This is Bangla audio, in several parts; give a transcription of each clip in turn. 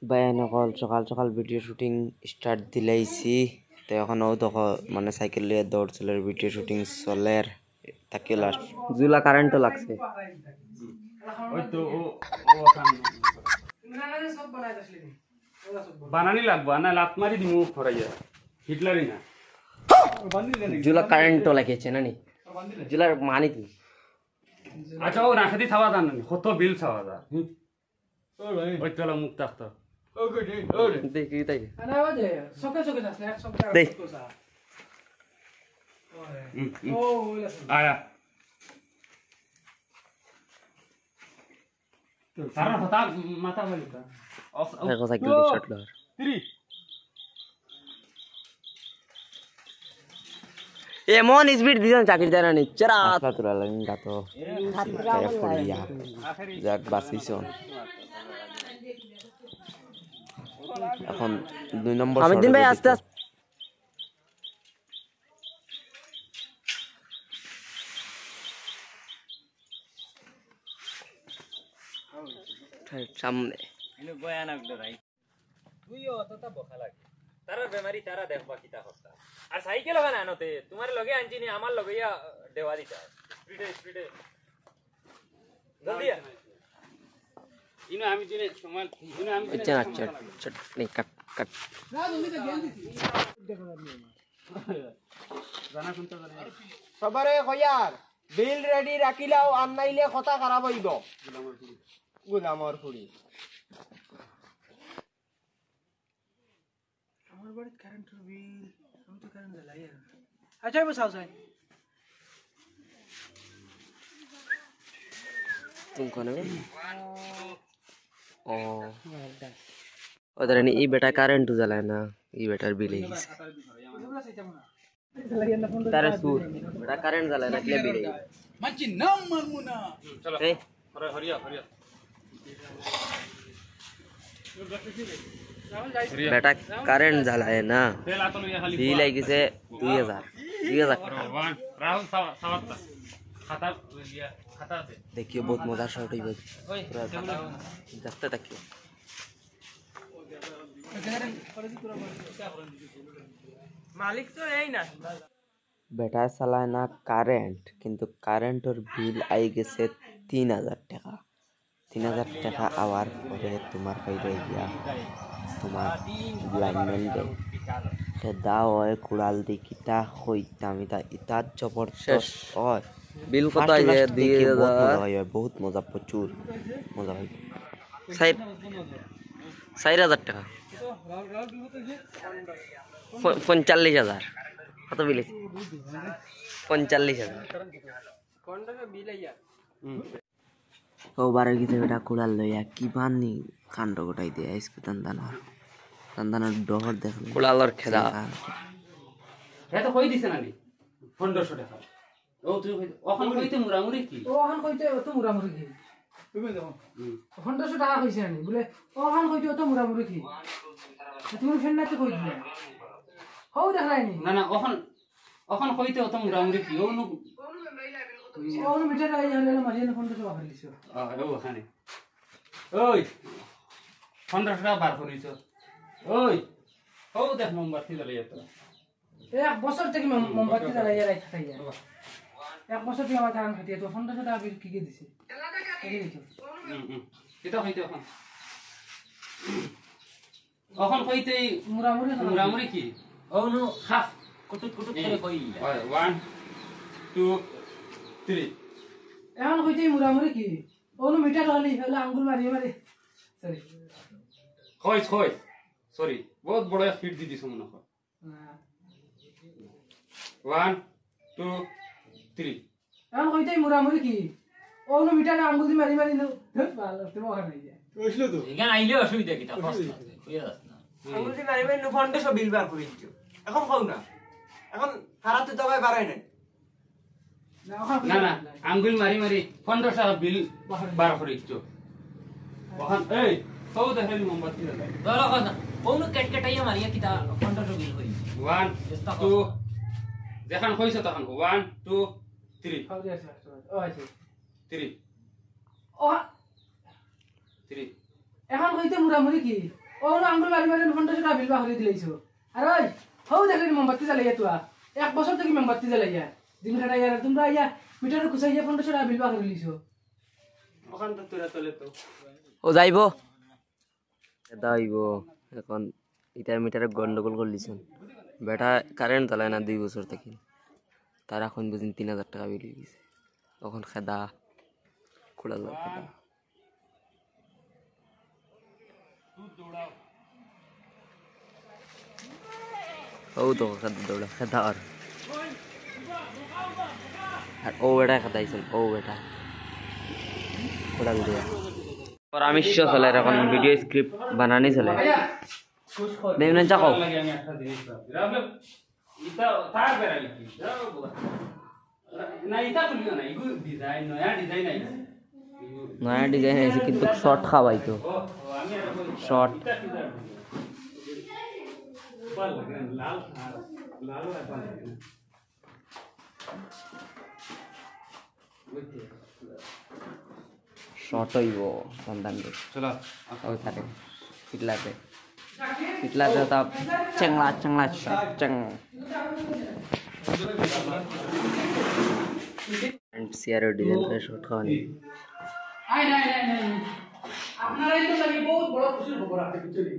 বায়ানকল সকাল সকাল ভিডিও শুটিং স্টার্ট দিলাইছি তো এখনও দেখো মানে সাইকেল লিয়ে দৌড় চলের ভিডিও শুটিং চলের তাকে লাস্ট জুলা কারেন্টও লাগছে ওই তো ও বানানি লাগবো না লাত মারি দিমু ফরাইয়া হিটলারই না জুলা কারেন্টও লাগিয়েছে নানি জুলার মানি কি আচ্ছা ও রাখাদি খাওয়া জান কত বিল খাওয়া যা ওই তো মুখ থাকতো দেখি তাই আয়া সারা হতা মাথা বলিতা দেখো সাইকেল দিয়ে শট লর এমন স্পিড দিছেন চাকরি জানা নি চরা তুলা লাগি গাতো যাক বাসিছন এখন 2 নম্বর হামিদিন ভাই আস্তে আস্তে সামনে ইনো ভয়ানক ডরাই তুইও অতটা বখা লাগে তার বেমারি তারা দেখবা কিতা হস্তা আর সাইকেল লাগানা আনতে তোমার লগে আনছি নি আমার লগে ইয়া দেওয়া দিতা স্পিডে জলদি ইনো আমি জিনে সময় ইনো আমি আচ্ছা আচ্ছা চট নেই কাট কাট না তুমি তো জ্ঞান দিছি জানা কোনটা জানা সবারে কয়ার বিল রেডি রাখিলাও আর নাইলে কথা খারাপ হইব গুলামর ফুড়ি আমার বাড়িতে কারেন্টের বিল আমি তো কারেন্ট জ্বালাই আচ্ছা বসাও যাই तुम कौन है ओ उधर नहीं ये बेटा करंट जला है ना ये बेटा बिल है तारे सूर बेटा करंट जला है ना के बिल है మంచి నమ్మమునా চলো ए হরিয়া बेटा करंट जला है ना তেল আতল ইয়া খালি बिल है किसे 2000 রাহুল সাওয়াত্তা খাতা ইয়া খাতা দে देखिए बहुत मजा शॉट हुई बस ওই देखते तकिए মালিক তো এই না बेटा चला है ना কারেন্ট কিন্তু কারেন্টের বিল আই গেছে 3000 টাকা 3000 টাকা আওয়ার পরে তোমার কইরে গিয়া তোমার লাইনম্যান দে সে দাও হয় কুড়াল দি কিতা হইতাম ইতা জবরদস্ত হয় বিল কত আইছে 2000 বহুত মজা প্রচুর মজা হয় 4000 টাকা 45000 কত বিল 45000 কোনটা বিল আইয়া ও বারে গিয়ে বেটা কুড়াল লইয়া কি বানি কাণ্ড গোটাই দিয়ে আইসকে তান্দানোর ডহর দেখ কুড়ালর খেদা এ তো কই দিছ না নি 1500 টাকা ও তুই ওখান কইতে মুরামুরি কি ওখান কইতে অত মুরামুরি কি তুমি দেখো 1500 টাকা কইছে আনি বলে ওখান কইতে অত মুরামুরি কি তুমি ফেন না তো কই দিলে হও দেখাইনি না ওখান কইতে অত মুরামুরি কি ও ওখানে মিটার আই হলে মারিয়ে 1500 টাকা দিছো ওখানে ওই 1500 টাকা বার করিছ ওই ও দেখ মোমবাতি জ্বালিয়ে তো এক বছর থেকে মোমবাতি জ্বালাইয়া রাই থাকাইয়া এক বছর থেকে আমার কারণ খাটিয়ে তো 1500 টাকা বিল কি দিছে কিতা হইতে ওখান কইতে মুরামুরি কি ও নো হাফ কুটুট করে কই 1 2 3 এখন কইতে মুরামুরি কি ওনো মিটার হলি হলে আঙ্গুল মারি সরি কই সরি বহুত বড় স্পিড দি দিছ মনে কর 1 2 3 এখন কইতে মুরামুরি কি ওনো মিটার আঙ্গুল মারি নো ভালো তুমি ওখানে নাই বুঝলো তো এখানে আইলে অসুবিধা কিতা কষ্ট কইয়া যাস না আঙুলটি মারিবে 1500 বিল বার করিছো এখন খাও না এখন খারাপ তো দবাই বাড়াই নাই না আঙ্গুল মারি 1500 টাকা বিল বার করিছ ওখান এই সৌ দেখলি মোমবাতি জ্বালাই বলো কথা কোন কেটকেটাইয়া মারিয়া কিতা 1500 বিল কই 1 2 যেখান কইছ তখন 1 2 3 ও আছে 3 ও 3 এখন কইতে মুরামুরি কি ও না আঙ্গুল মারি মারি 1500 টাকা বিল বাহরি দিলাইছো আর ওই হও দেখলি মোমবাতি জ্বালাইয়া তুয়া এক বছর থেকে মোমবাতি জ্বালাইয়া দিন খাটাই আর তোমরা আইয়া মিটার খুসাইয়া 1500 টাকা বিল বাহরি লিছো ওখান তো তোরা চলে তো ও যাইব দাইব এখন এটা মিটারে গন্ডগোল করলিছেন বেটা কারেন্ট চালায় না 2 বছর থেকে তার এখন বুঝিন 3000 টাকা বিল গেছে তখন খেদা খোলা যায় খেদা ও তো খেদা দৌড়া খেদা আর ও বেটা খেদাইছেন ও বেটা খোলা ভিডিও পরামর্শ চলে এখন ভিডিও স্ক্রিপ্ট বানানি চলে দেবনা চাকো লাগে আমি একটা জিনিস ভাবছি রাবলে ইটা তার বেরা লিখি যাও বলা না ইটা বলিও না ইগু ডিজাইন নয়া ডিজাইন আইছে নয়া ডিজাইন আছে কিন্তু শর্ট খাওয়াই তো ও আমি আর শর্ট ইটা ডিজাইন পাল লাগে লাল লাল আর শর্ট হইব সন্ধান চলো ওই থাকে পিটলাতে তা চেংলা চেংলা শর্ট চেং এন্ড সিআরও ডিজাইন করে শর্ট খাওয়ানি আই নাই আপনারাই তো লাগি বহুত বড় খুশির খবর আছে বিচলি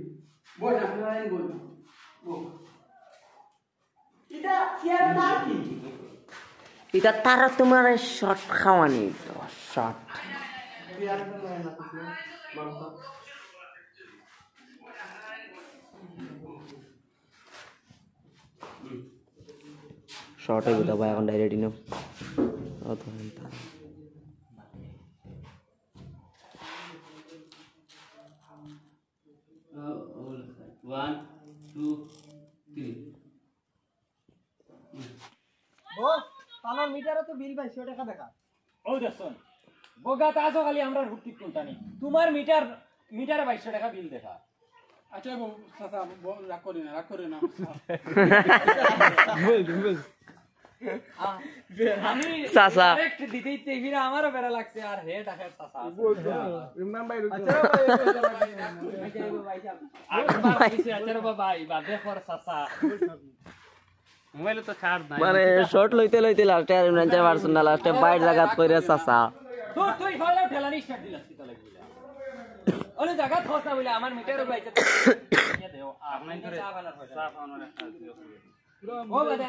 বল আপনারাই বল এটা চেয়ার তার কি এটা তারা তোমার শর্ট খাওয়ানি তো শর্ট চেয়ার তো নাই না মাংস শর্ট হইব তো ভাই এখন ডাইরেক্ট ইনো অত হেনতা One, two, three. ও আমার মিটারে তো বিল 2200 টাকা দেখা ও দেখুন বগা তাজো খালি আমরা হুটকি কোনটানি তোমার মিটারে 2200 টাকা বিল দেখা আচ্ছা চাচা রাগ করি না আমি চাচা। ডাইরেক্ট দিতেই তেভিরা আমারও বেড়া লাগছে আর হে টাকার চাচা আচ্ছা ভাই বাদে কর চাচা মোবাইলে তো ছাড় নাই মানে শর্ট লইতে লাস্টে আর ইমরান চাই পারছেন না লাস্টে বাইর জায়গাত কইরা চাচা তুই ভালো ঠেলানি স্টার্ট দিলাস কি তাহলে ওলে জায়গা খসা বলে আমার মিটারে বাইছে দেও আপনার চা বানার পয়সা ও বাদে